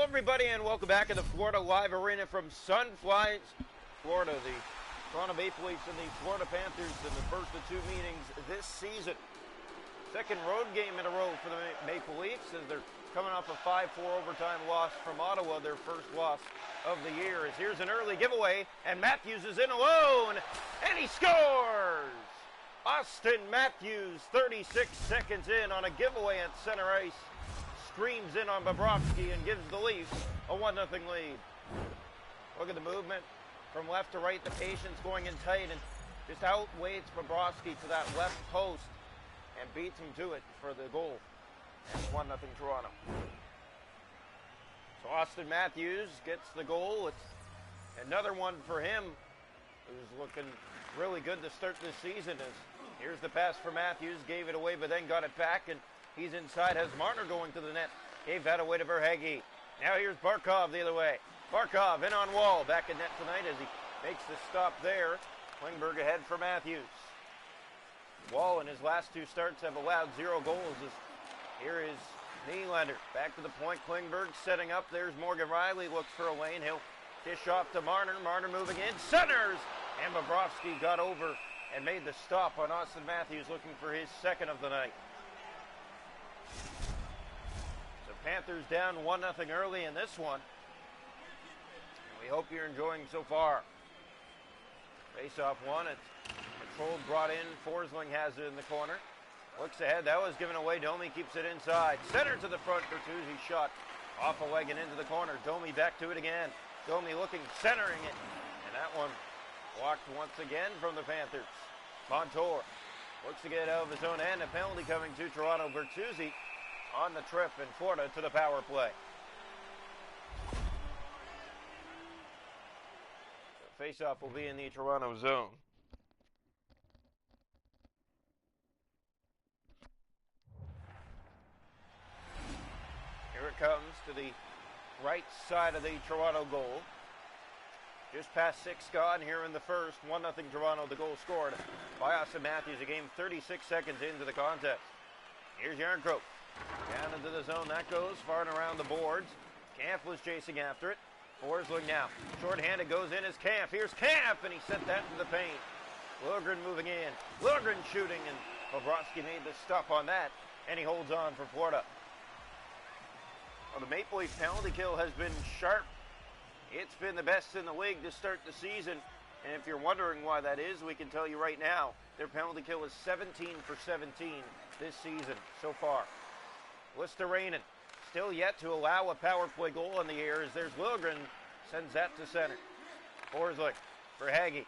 everybody, and welcome back to the Florida Live Arena from Sunflies, Florida. The Toronto Maple Leafs and the Florida Panthers in the first of two meetings this season. Second road game in a row for the Maple Leafs as they're coming off a 5-4 overtime loss from Ottawa, their first loss of the year. As here's an early giveaway, and Matthews is in alone, and he scores! Austin Matthews, 36 seconds in on a giveaway at center ice. Screams in on Bobrovsky and gives the Leafs a 1-0 lead. Look at the movement from left to right, the patience going in tight, and just outweights Bobrovsky to that left post and beats him to it for the goal. And 1-0 Toronto. So Austin Matthews gets the goal. It's another one for him, who's looking really good to start this season. As here's the pass for Matthews, gave it away but then got it back, and he's inside, has Marner going to the net. Gave that away to Verhaeghe. Now here's Barkov the other way. Barkov in on Wall. Back in net tonight as he makes the stop there. Klingberg ahead for Matthews. Wall in his last two starts have allowed 0 goals. Here is Nylander. Back to the point. Klingberg setting up. There's Morgan Riley. Looks for a lane. He'll dish off to Marner. Marner moving in. Centers! And Bobrovsky got over and made the stop on Austin Matthews, looking for his second of the night. Panthers down 1-0 early in this one. And we hope you're enjoying so far. Face-off one. It's controlled, brought in. Forsling has it in the corner. Looks ahead. That was given away. Domi keeps it inside. Center to the front. Bertuzzi shot off a leg and into the corner. Domi back to it again. Domi looking, centering it. And that one blocked once again from the Panthers. Montour looks to get out of his own end. A penalty coming to Toronto. Bertuzzi on the trip in Florida to the power play. The face-off will be in the Toronto zone. Here it comes to the right side of the Toronto goal. Just past 6 gone here in the first. 1-0 Toronto, the goal scored by Austin Matthews. A game 36 seconds into the contest. Here's Järnkrok. Down into the zone, that goes far and around the boards. Kampf was chasing after it. Forsling now. Short-handed goes in as Kampf. Here's Kampf, and he sent that to the paint. Liljegren moving in. Liljegren shooting, and Bobrovsky made the stop on that, and he holds on for Florida. Well, the Maple Leaf penalty kill has been sharp. It's been the best in the league to start the season, and if you're wondering why that is, we can tell you right now. Their penalty kill is 17 for 17 this season so far. Listerainen still yet to allow a power play goal in the air as there's Liljegren, sends that to center. Forsling for Hagee.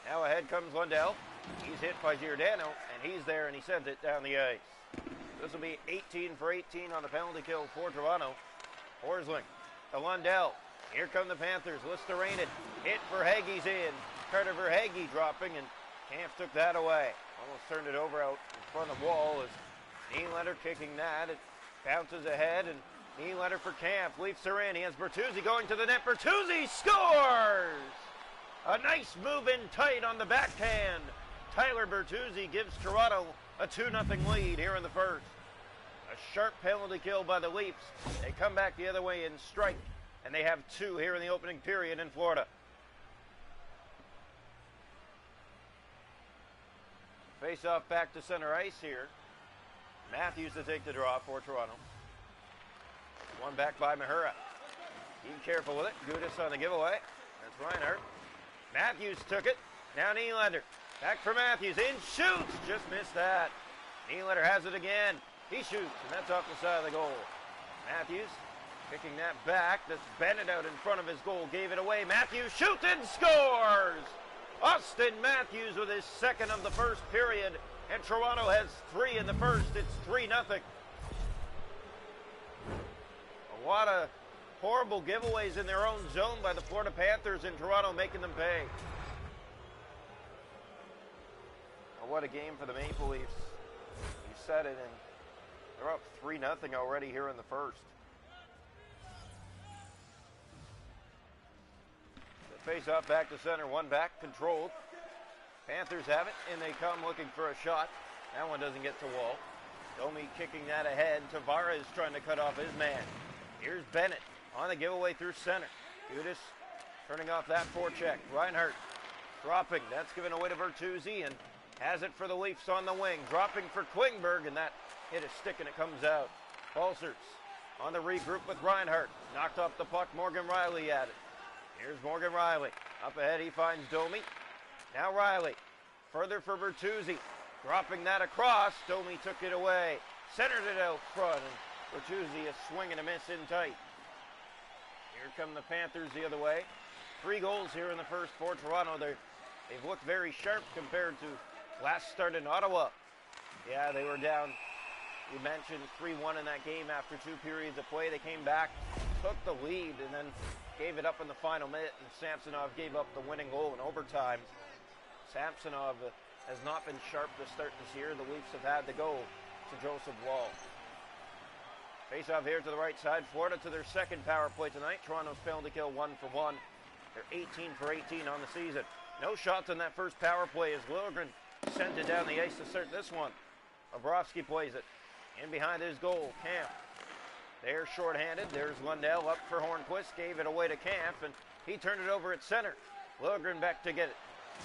Now ahead comes Lundell. He's hit by Giordano, and he's there, and he sends it down the ice. This will be 18 for 18 on the penalty kill for Toronto. Forsling to Lundell. Here come the Panthers. Listerainen hit. Verhaeghe's in. Carter Verhaeghe dropping, and Kampf took that away. Almost turned it over out in front of Wall as Nylander kicking that. It bounces ahead, and Nylander for Kampf. Leafs are in. He has Bertuzzi going to the net. Bertuzzi scores! A nice move in tight on the backhand. Tyler Bertuzzi gives Toronto a 2-0 lead here in the first. A sharp penalty kill by the Leafs. They come back the other way and strike, and they have 2 here in the opening period in Florida. Face-off back to center ice here. Matthews to take the draw for Toronto. One back by Mahura. Be careful with it. Gudas on the giveaway. That's Reinhart. Matthews took it. Now Nylander. Back for Matthews. In, shoots. Just missed that. Nylander has it again. He shoots, and that's off the side of the goal. Matthews kicking that back. That's Bennett out in front of his goal. Gave it away. Matthews shoots and scores! Austin Matthews with his second of the first period, and Toronto has 3 in the first. It's 3-0. A lot of horrible giveaways in their own zone by the Florida Panthers, and Toronto making them pay. Well, what a game for the Maple Leafs. You said it, and they're up 3-0 already here in the first. Face off back to center, one back, controlled. Panthers have it, and they come looking for a shot. That one doesn't get to Wall. Domi kicking that ahead. Tavares trying to cut off his man. Here's Bennett. on the giveaway through center. Gudis turning off that forecheck. Reinhardt dropping. That's given away to Bertuzzi and has it for the Leafs on the wing. Dropping for Klingberg, and that hit a stick and it comes out. Balcers on the regroup with Reinhardt. Knocked off the puck. Morgan Riley at it. Here's Morgan Riley. Up ahead he finds Domi. Now Riley. Further for Bertuzzi. Dropping that across. Domi took it away. Centered it out front. And Bertuzzi a swing and a miss in tight. Here come the Panthers the other way. 3 goals here in the first for Toronto. They've looked very sharp compared to last start in Ottawa. Yeah, they were down, you mentioned, 3-1 in that game after 2 periods of play. They came back, took the lead, and then gave it up in the final minute, and Samsonov gave up the winning goal in overtime. Samsonov has not been sharp to start this year. The Leafs have had to go to Joseph Woll. Face-off here to the right side. Florida to their second power play tonight. Toronto's penalty kill 1 for 1. They're 18 for 18 on the season. No shots on that first power play as Liljegren sent it down the ice to start this one. Bobrovsky plays it. In behind his goal, Camp. They're shorthanded. There's Lundell up for Hornquist. Gave it away to Camp, and he turned it over at center. Liljegren back to get it.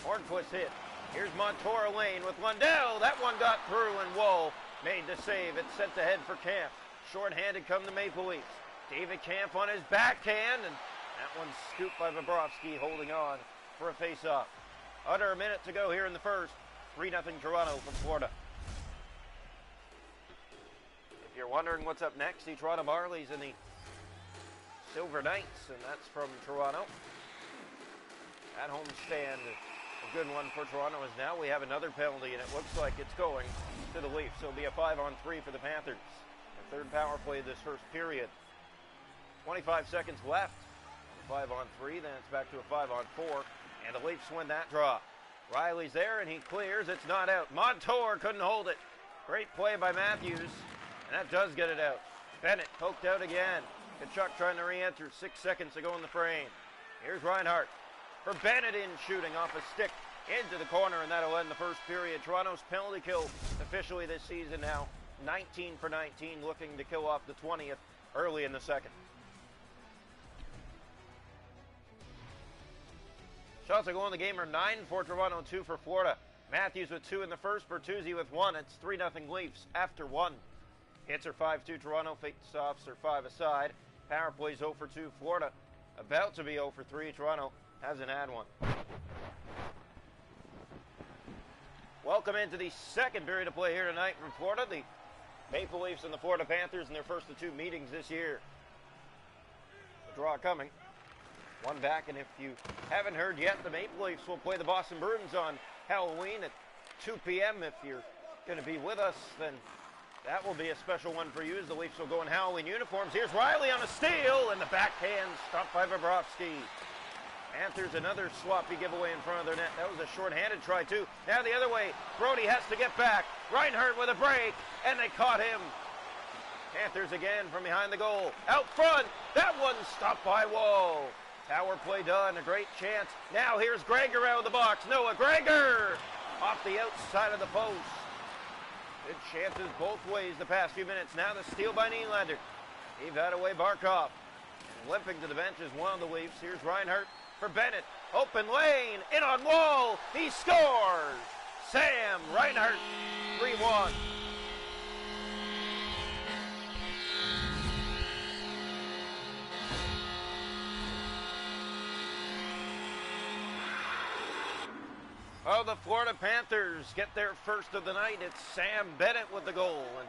Hornquist hit. Here's Montour Lane with Lundell. That one got through, and Woll made the save. It's sent ahead for Camp. Short-handed come the Maple Leafs. David Camp on his backhand, and that one's scooped by Bobrovsky, holding on for a face-off. Under a minute to go here in the first. 3-0 Toronto from Florida. If you're wondering what's up next, the Toronto Marlies and the Silver Knights, and that's from Toronto. At home stand, a good one for Toronto, as now we have another penalty, and it looks like it's going to the Leafs. So it'll be a 5-on-3 for the Panthers. Third power play this first period. 25 seconds left. 5-on-3, then it's back to a 5-on-4, and the Leafs win that draw. Riley's there, and he clears. It's not out. Montour couldn't hold it. Great play by Matthews, and that does get it out. Bennett poked out again. Kachuk trying to re-enter. 6 seconds to go in the frame. Here's Reinhardt for Bennett in, shooting off a stick into the corner, and that'll end the first period. Toronto's penalty kill officially this season now. 19 for 19, looking to kill off the 20th early in the second. Shots to go in the game are 9 for Toronto, 2 for Florida. Matthews with 2 in the first, Bertuzzi with 1. It's 3-0 Leafs after 1. Hits are 5-2 Toronto, face-offs are 5 aside. Power plays 0 for 2 Florida. About to be 0 for 3. Toronto hasn't had one. Welcome into the second period of play here tonight from Florida. The Maple Leafs and the Florida Panthers in their first of 2 meetings this year. The draw coming. One back, and if you haven't heard yet, the Maple Leafs will play the Boston Bruins on Halloween at 2 p.m. If you're going to be with us, then that will be a special one for you, as the Leafs will go in Halloween uniforms. Here's Riley on a steal, and the backhand stopped by Bobrovsky. Panthers another sloppy giveaway in front of their net. That was a short-handed try, too. Now the other way. Brody has to get back. Reinhardt with a break, and they caught him. Panthers again from behind the goal. Out front. That one stopped by Woll. Power play done. A great chance. Now here's Gregor out of the box. Noah Gregor off the outside of the post. Good chances both ways the past few minutes. Now the steal by Nylander. Gave that away Barkov. And limping to the bench is one of the Leafs. Here's Reinhardt for Bennett. Open lane. In on Woll. He scores. Sam Reinhardt. 3-1. Oh, the Florida Panthers get their first of the night. It's Sam Bennett with the goal, and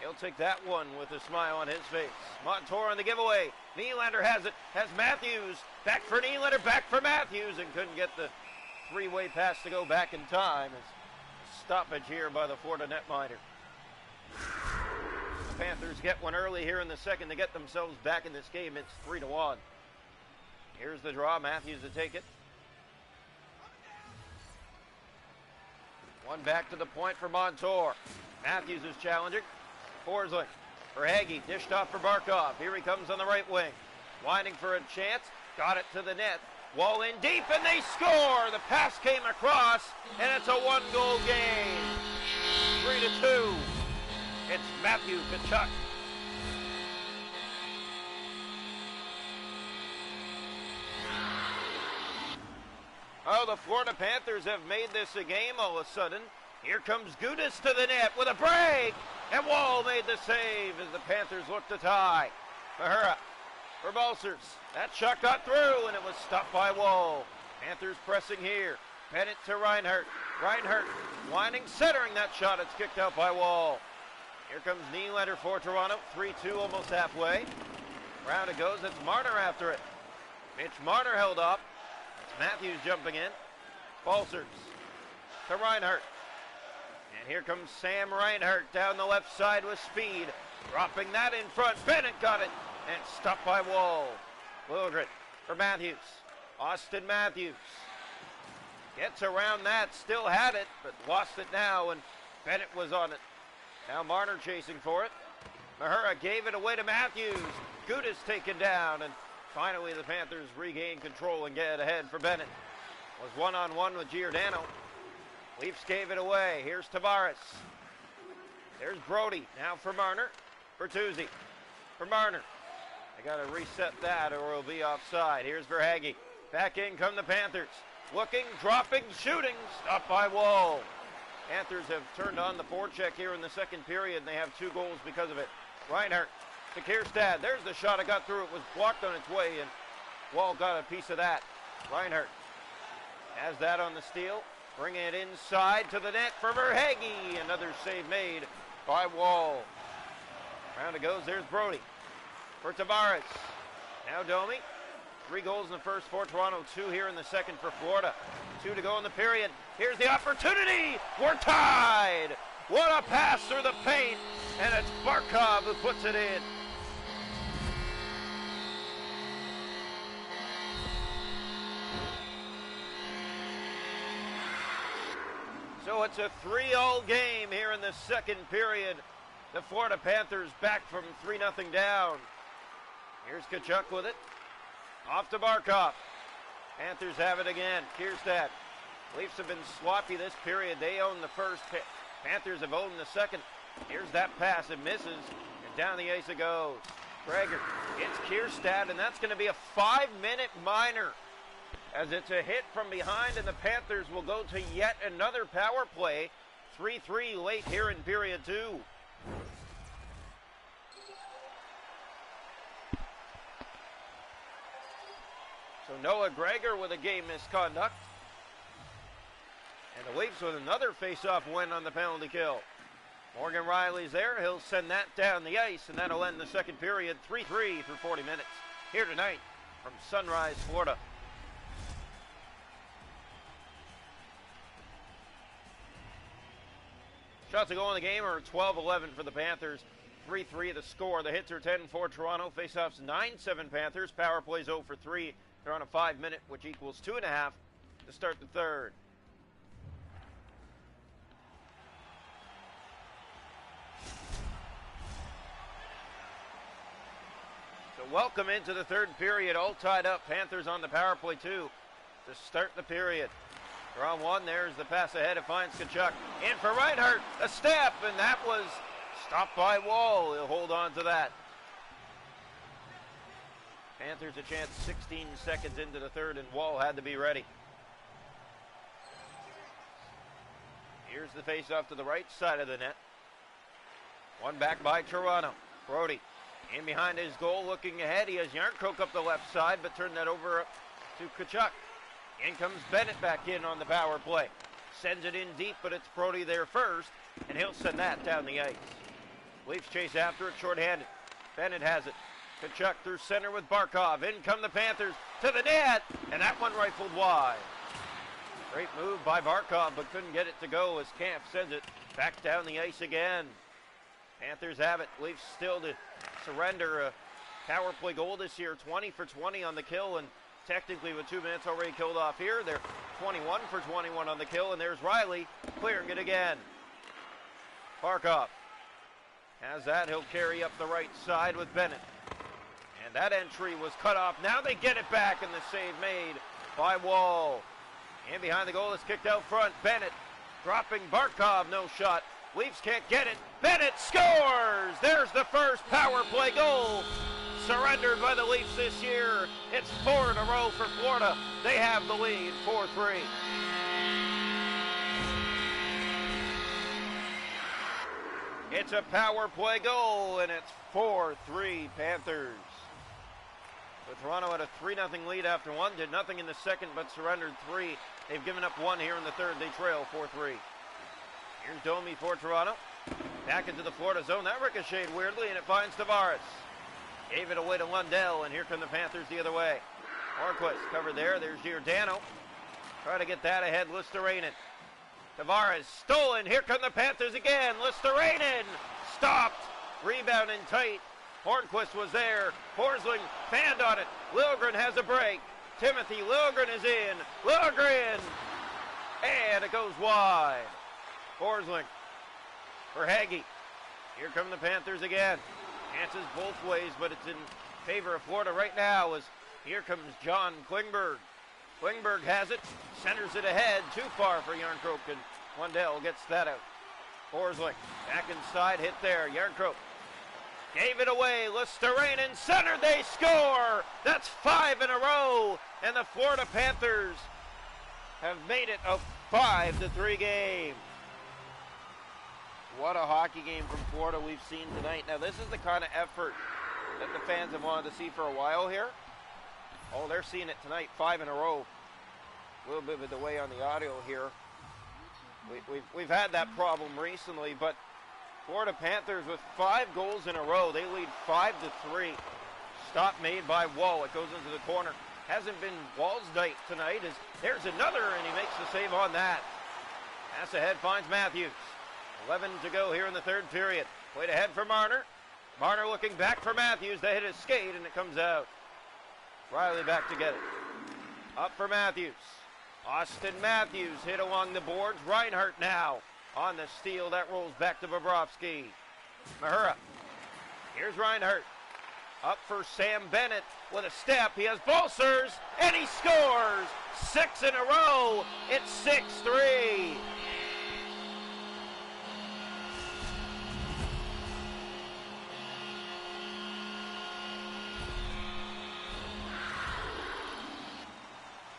he'll take that one with a smile on his face. Montour on the giveaway. Nylander has it. Has Matthews. Back for Nylander. Back for Matthews, and couldn't get the three-way pass to go back in time. It's stoppage here by the Florida netminder. The Panthers get one early here in the second to get themselves back in this game. It's 3-1. Here's the draw. Matthews to take it. One back to the point for Montour. Matthews is challenging. Forsling for Hagee. Dished off for Barkov. Here he comes on the right wing. Winding for a chance. Got it to the net. Woll in deep, and they score! The pass came across, and it's a one-goal game. 3-2. It's Matthew Tkachuk. Oh, the Florida Panthers have made this a game all of a sudden. Here comes Gudis to the net with a break. And Wall made the save as the Panthers look to tie. Mahura for Balsers. That shot got through and it was stopped by Wall. Panthers pressing here. Bennett to Reinhardt. Reinhardt winding, centering that shot. It's kicked out by Wall. Here comes Nylander for Toronto. 3-2 almost halfway. Round it goes. It's Marner after it. Mitch Marner held up. It's Matthews jumping in. Balsers to Reinhardt. And here comes Sam Reinhardt down the left side with speed. Dropping that in front. Bennett got it. And stopped by Wall. Liljegren for Matthews. Austin Matthews gets around that. Still had it, but lost it now. And Bennett was on it. Now Marner chasing for it. Mahura gave it away to Matthews. Gudis taken down. And finally the Panthers regain control and get ahead for Bennett. Was one-on-one with Giordano. Leafs gave it away. Here's Tavares. There's Brody. Now for Marner. Bertuzzi. For Marner. They got to reset that or it'll be offside. Here's Verhaeghe. Back in come the Panthers. Looking, dropping, shooting. Stopped by Wall. Panthers have turned on the forecheck here in the second period, and they have 2 goals because of it. Reinhardt to Kierstad. There's the shot. It got through. It was blocked on its way, and Wall got a piece of that. Reinhardt has that on the steal. Bringing it inside to the net for Verhaeghe. Another save made by Wall. Round it goes. There's Brody for Tavares. Now Domi. 3 goals in the first for Toronto, 2 here in the second for Florida. 2 to go in the period. Here's the opportunity. We're tied. What a pass through the paint. And it's Barkov who puts it in. So it's a 3-all game here in the second period. The Florida Panthers back from 3-0 down. Here's Tkachuk with it. Off to Barkov. Panthers have it again. Kierstad. Leafs have been sloppy this period. They own the first. Panthers have owned the second. Here's that pass. It misses. And down the ice it goes. Gregor hits Kierstad, and that's going to be a 5-minute minor. As it's a hit from behind, and the Panthers will go to yet another power play. 3-3 late here in period 2. So Noah Gregor with a game misconduct. And the Leafs with another face-off win on the penalty kill. Morgan Riley's there. He'll send that down the ice, and that'll end the second period. 3-3 for 40 minutes. Here tonight from Sunrise, Florida. Shots to go in the game are 12-11 for the Panthers. 3-3 the score. The hits are 10 for Toronto. Faceoffs 9-7 Panthers. Power plays 0 for 3. They're on a 5-minute, which equals 2.5 to start the third. So welcome into the third period. All tied up. Panthers on the power play 2 to start the period. They're on 1. There's the pass ahead. It finds Tkachuk. In for Reinhardt. A step, and that was stopped by Wall. He'll hold on to that. Panthers a chance 16 seconds into the third, and Wall had to be ready. Here's the face-off to the right side of the net. One back by Toronto. Brody in behind his goal, looking ahead. He has Yarncroke up the left side, but turned that over to Tkachuk. In comes Bennett back in on the power play. Sends it in deep, but it's Brody there first, and he'll send that down the ice. Leafs chase after it, shorthanded. Bennett has it. Tkachuk through center with Barkov. In come the Panthers to the net, and that one rifled wide. Great move by Barkov, but couldn't get it to go as Kampf sends it back down the ice again. Panthers have it. Leafs still to surrender a power play goal this year. 20 for 20 on the kill, and technically with 2 minutes already killed off here. They're 21 for 21 on the kill, and there's Riley clearing it again. Barkov has that. He'll carry up the right side with Bennett. And that entry was cut off. Now they get it back, and the save made by Wall. And behind the goal is kicked out front. Bennett dropping Barkov. No shot. Leafs can't get it. Bennett scores! There's the first power play goal. surrendered by the Leafs this year. It's 4 in a row for Florida. They have the lead, 4-3. It's a power play goal, and it's 4-3 Panthers. So Toronto had a 3-0 lead after one, did nothing in the second, but surrendered 3. They've given up 1 here in the third. They trail 4-3. Here's Domi for Toronto. Back into the Florida zone. That ricocheted weirdly, and it finds Tavares. Gave it away to Lundell, and here come the Panthers the other way. Hornquist covered there. There's Giordano. Try to get that ahead. Listerainen. Tavares stolen. Here come the Panthers again. Listerainen stopped. Rebound in tight. Hornquist was there. Forsling fanned on it. Liljegren has a break. Timothy Liljegren is in. Liljegren! And it goes wide. Forsling for Hagee. Here come the Panthers again. Chances both ways, but it's in favor of Florida right now as here comes John Klingberg. Klingberg has it. Centers it ahead. Too far for Järnkrok, and Lundell gets that out. Forsling back inside. Hit there. Järnkrok gave it away. Listerainen center. They score. That's 5 in a row. And the Florida Panthers have made it a 5-3 game. What a hockey game from Florida we've seen tonight. Now, this is the kind of effort that the fans have wanted to see for a while here. Oh, they're seeing it tonight, 5 in a row. A little bit of a delay on the audio here. We've had that problem recently, but Florida Panthers with 5 goals in a row. They lead 5-3. Stop made by Wall. It goes into the corner. Hasn't been Wall's night tonight. There's another, and he makes the save on that. Pass ahead finds Matthews. 11 to go here in the third period. Played ahead for Marner. Marner looking back for Matthews. They hit his skate, and it comes out. Riley back to get it. Up for Matthews. Austin Matthews hit along the boards. Reinhart now on the steal. That rolls back to Bobrovsky. Mahura. Here's Reinhart. Up for Sam Bennett with a step. He has Balcers, and he scores. 6 in a row. It's 6-3.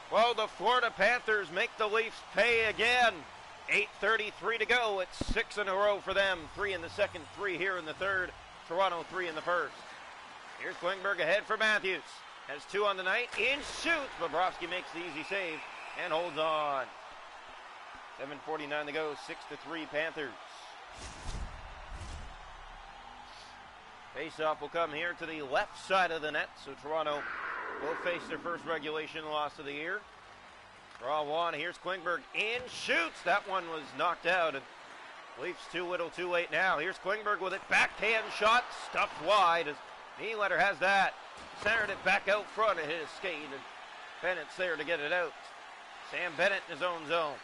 Well, the Florida Panthers make the Leafs pay again. 8:33 to go. It's 6 in a row for them. 3 in the second, 3 here in the third. Toronto 3 in the first. Here's Klingberg ahead for Matthews. Has 2 on the night. In shoots. Bobrovsky makes the easy save and holds on. 7:49 to go. 6-3 Panthers. Face-off will come here to the left side of the net. So Toronto will face their first regulation loss of the year. Draw one. Here's Klingberg in. Shoots. That one was knocked out. And Leafs too little too late now. Here's Klingberg with it. Backhand shot. Stuffed wide as Nylander has that. Centered it back out front and hit his skate. And Bennett's there to get it out. Sam Bennett in his own zone.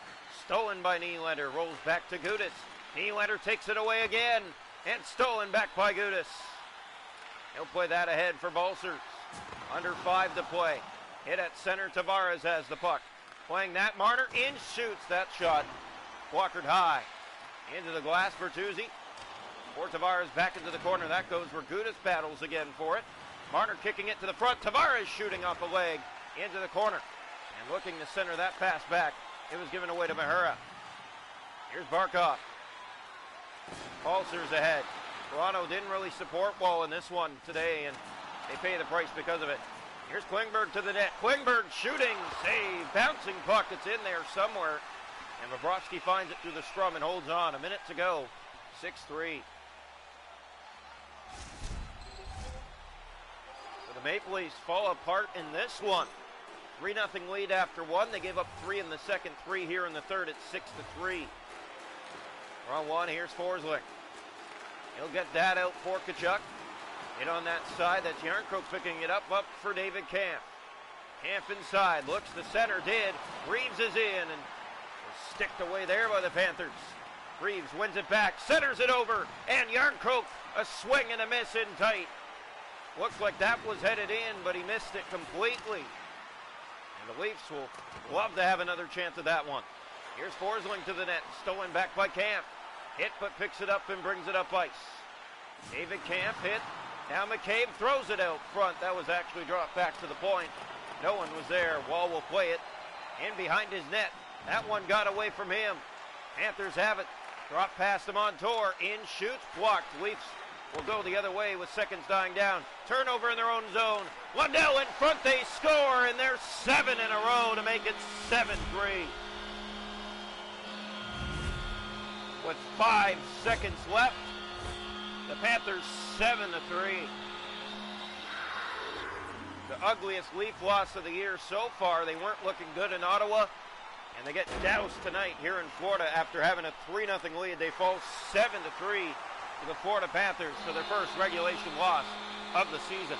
Stolen by Nylander. Rolls back to Gudas. Nylander takes it away again. And stolen back by Gudas. He'll play that ahead for Balcers. Under 5 to play. Hit at center. Tavares has the puck. Playing that. Marner in. Shoots. That shot walkered high. Into the glass for Bertuzzi. For Tavares back into the corner. That goes where Gudas battles again for it. Marner kicking it to the front. Tavares shooting off a leg into the corner. And looking to center that pass back. It was given away to Mahura. Here's Barkov. Balcers ahead. Toronto didn't really support Wall in this one today, and they pay the price because of it. Here's Klingberg to the net. Klingberg shooting, save, bouncing puck. It's in there somewhere. And Bobrovsky finds it through the scrum and holds on. A minute to go. 6-3. So the Maple Leafs fall apart in this one. 3-0 lead after one. They gave up 3 in the second, 3 here in the third. It's 6-3. Round one. Here's Forsling. He'll get that out for Tkachuk. Hit on that side. That's Järnkrok picking it up for David Kampf. Kampf inside. Looks the center. Did. Reeves is in and was sticked away there by the Panthers. Reeves wins it back. Centers it over. And Järnkrok a swing and a miss in tight. Looks like that was headed in, but he missed it completely. And the Leafs will love to have another chance of that one. Here's Forsling to the net. Stolen back by Kampf. Hit, but picks it up and brings it up ice. David Kampf hit Now McCabe throws it out front. That was actually dropped back to the point. No one was there. Wall will play it in behind his net. That one got away from him. Panthers have it. Drop past the Montour. In shoots. Blocked. Leafs will go the other way with seconds dying down. Turnover in their own zone. Lundell in front. They score, and they're 7 in a row to make it 7-3. With 5 seconds left, the Panthers 7-3. The ugliest Leaf loss of the year so far. They weren't looking good in Ottawa, and they get doused tonight here in Florida after having a 3-0 lead. They fall 7-3 to the Florida Panthers to their first regulation loss of the season.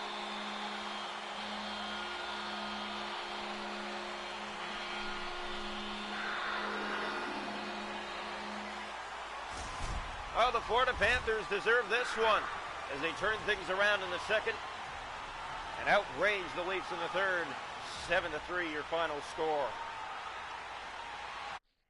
Well, the Florida Panthers deserve this one as they turn things around in the second and outrange the Leafs in the third. 7-3 your final score.